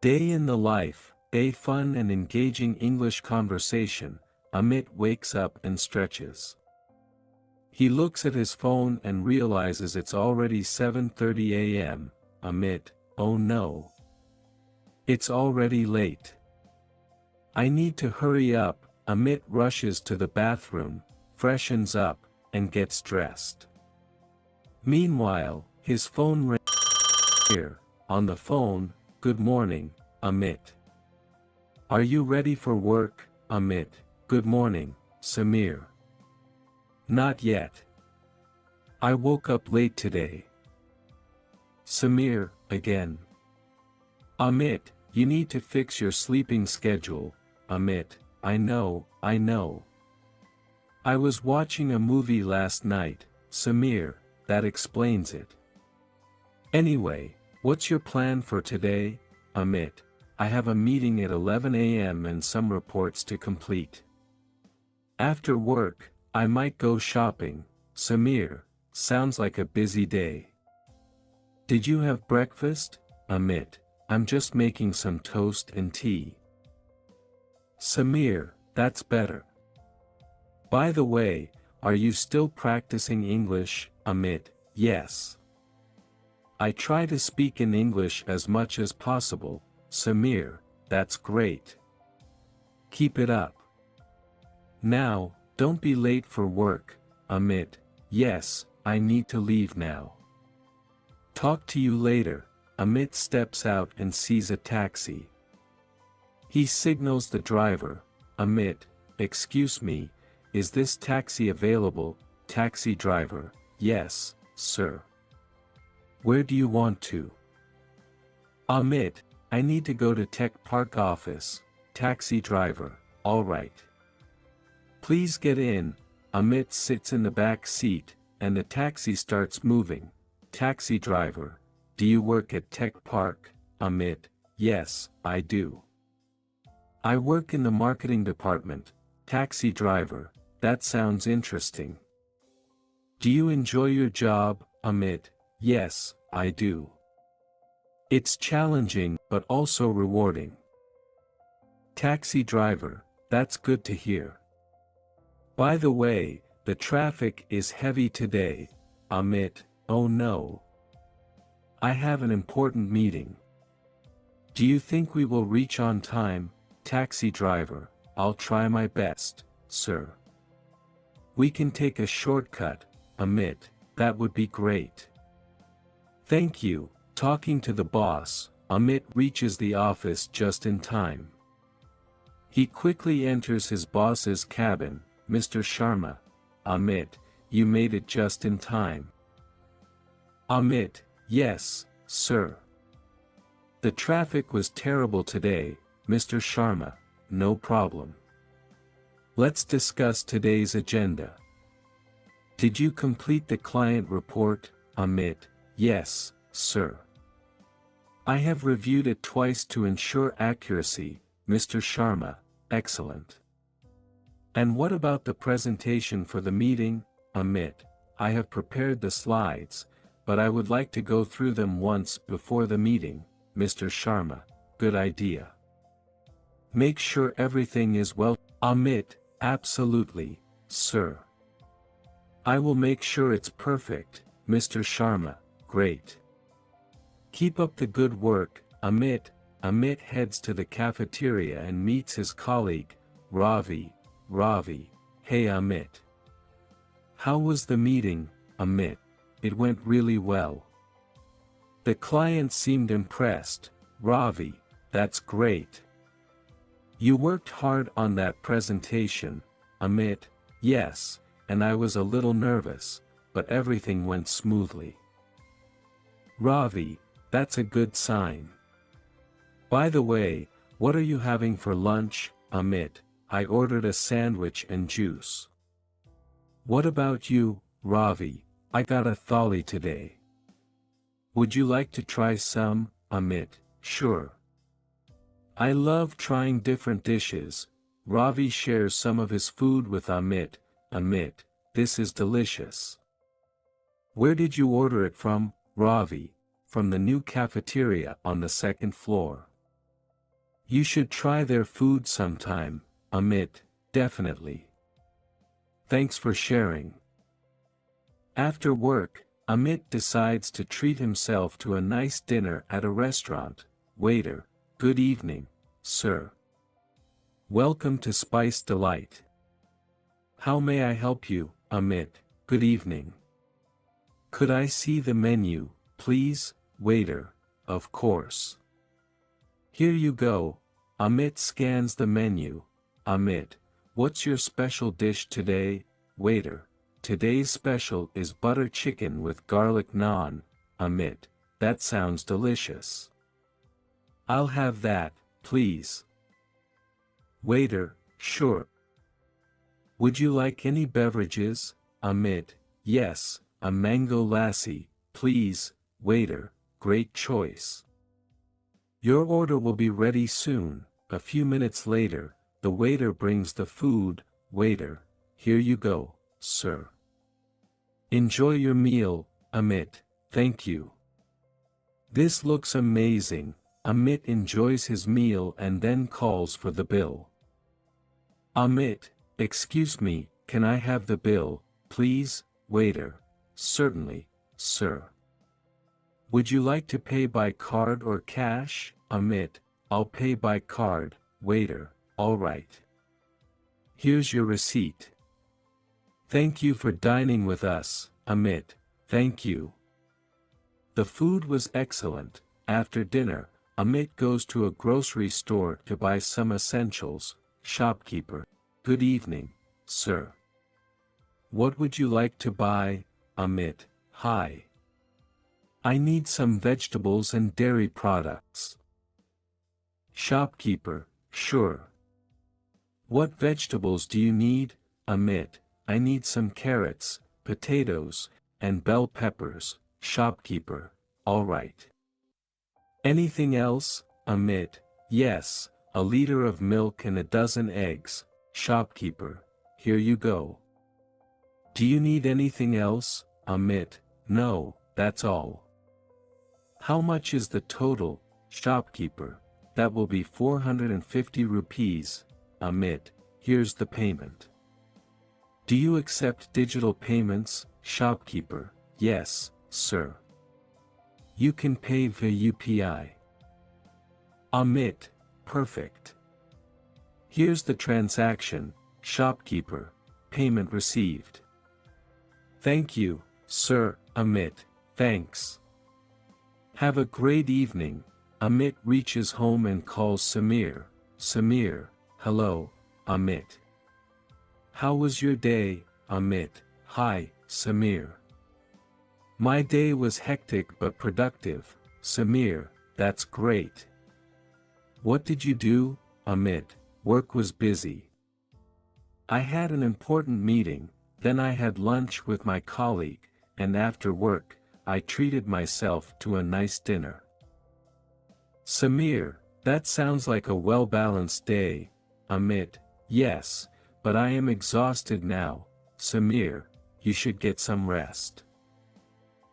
Day in the life, a fun and engaging English conversation. Amit wakes up and stretches. He looks at his phone and realizes it's already 7:30 a.m. Amit, oh no. It's already late. I need to hurry up. Amit rushes to the bathroom, freshens up, and gets dressed. Meanwhile, his phone rings. Here, on the phone, good morning, Amit. Are you ready for work, Amit? Good morning, Samir. Not yet. I woke up late today. Samir, again. Amit, you need to fix your sleeping schedule, Amit, I know. I was watching a movie last night, Samir, that explains it. Anyway, what's your plan for today, Amit? I have a meeting at 11 a.m. and some reports to complete. After work, I might go shopping, Samir, sounds like a busy day. Did you have breakfast, Amit? I'm just making some toast and tea. Samir, that's better. By the way, are you still practicing English, Amit? Yes. I try to speak in English as much as possible, Samir, that's great. Keep it up. Now, don't be late for work, Amit. Yes, I need to leave now. Talk to you later. Amit steps out and sees a taxi. He signals the driver. Amit, excuse me, is this taxi available? Taxi driver, yes, sir. Where do you want to? Amit, I need to go to Tech Park office. Taxi driver, alright. Please get in. Amit sits in the back seat, and the taxi starts moving. Taxi driver, do you work at Tech Park? Amit, yes, I do. I work in the marketing department. Taxi driver, that sounds interesting. Do you enjoy your job, Amit? Yes, I do. It's challenging, but also rewarding. Taxi driver, that's good to hear. By the way, the traffic is heavy today, Amit, oh no. I have an important meeting. Do you think we will reach on time? Taxi driver, I'll try my best, sir. We can take a shortcut, Amit, that would be great. Thank you. Talking to the boss, Amit reaches the office just in time. He quickly enters his boss's cabin. Mr. Sharma. Amit, you made it just in time. Amit, yes, sir. The traffic was terrible today, Mr. Sharma, no problem. Let's discuss today's agenda. Did you complete the client report, Amit? Yes, sir. I have reviewed it twice to ensure accuracy, Mr. Sharma, excellent. And what about the presentation for the meeting, Amit? I have prepared the slides, but I would like to go through them once before the meeting, Mr. Sharma, good idea. Make sure everything is well. Amit, absolutely, sir. I will make sure it's perfect, Mr. Sharma, great. Keep up the good work, Amit. Amit heads to the cafeteria and meets his colleague, Ravi. Ravi, hey Amit. How was the meeting, Amit? It went really well. The client seemed impressed. Ravi, that's great. You worked hard on that presentation, Amit. Yes, and I was a little nervous, but everything went smoothly. Ravi, that's a good sign. By the way, what are you having for lunch, Amit? I ordered a sandwich and juice. What about you, Ravi? I got a thali today. Would you like to try some, Amit? Sure. I love trying different dishes. Ravi shares some of his food with Amit. Amit, this is delicious. Where did you order it from, Ravi? From the new cafeteria on the second floor. You should try their food sometime, Amit, definitely. Thanks for sharing. After work, Amit decides to treat himself to a nice dinner at a restaurant. Waiter, good evening, sir. Welcome to Spice Delight. How may I help you, Amit? Good evening. Could I see the menu, please, waiter? Of course. Here you go. Amit scans the menu. Amit, what's your special dish today, waiter? Today's special is butter chicken with garlic naan. Amit, that sounds delicious. I'll have that, please. Waiter, sure. Would you like any beverages? Amit, yes, a mango lassi, please, waiter, great choice. Your order will be ready soon. A few minutes later, the waiter brings the food. Waiter, here you go, sir. Enjoy your meal, Amit, thank you. This looks amazing. Amit enjoys his meal and then calls for the bill. Amit, excuse me, can I have the bill, please, waiter? Certainly, sir. Would you like to pay by card or cash? Amit, I'll pay by card, waiter, all right. Here's your receipt. Thank you for dining with us, Amit, thank you. The food was excellent. After dinner, Amit goes to a grocery store to buy some essentials. Shopkeeper, good evening, sir. What would you like to buy? Amit, hi. I need some vegetables and dairy products. Shopkeeper, sure. What vegetables do you need? Amit, I need some carrots, potatoes, and bell peppers. Shopkeeper, all right. Anything else? Amit, yes, a liter of milk and a dozen eggs. Shopkeeper, here you go. Do you need anything else? Amit, no, that's all. How much is the total? Shopkeeper, that will be 450 rupees. Amit, here's the payment. Do you accept digital payments? Shopkeeper, yes, sir. You can pay via UPI. Amit, perfect. Here's the transaction. Shopkeeper, payment received. Thank you, sir. Amit, thanks. Have a great evening. Amit reaches home and calls Samir. Samir, hello, Amit. How was your day? Amit, hi, Samir. My day was hectic but productive. Samir, that's great. What did you do? Amit, work was busy. I had an important meeting, then I had lunch with my colleague, and after work, I treated myself to a nice dinner. Samir, that sounds like a well-balanced day. Amit, yes, but I am exhausted now. Samir, you should get some rest.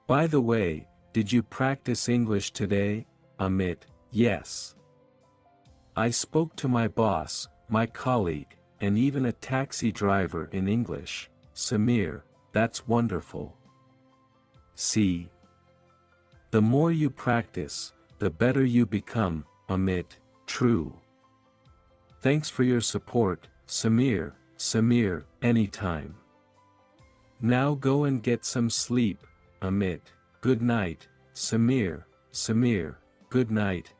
By the way, did you practice English today? Amit, yes. I spoke to my boss, my colleague, and even a taxi driver in English. Samir, that's wonderful. See? The more you practice, the better you become. Amit, true. Thanks for your support, Samir. Samir, anytime. Now go and get some sleep. Amit, good night. Samir, Samir, good night.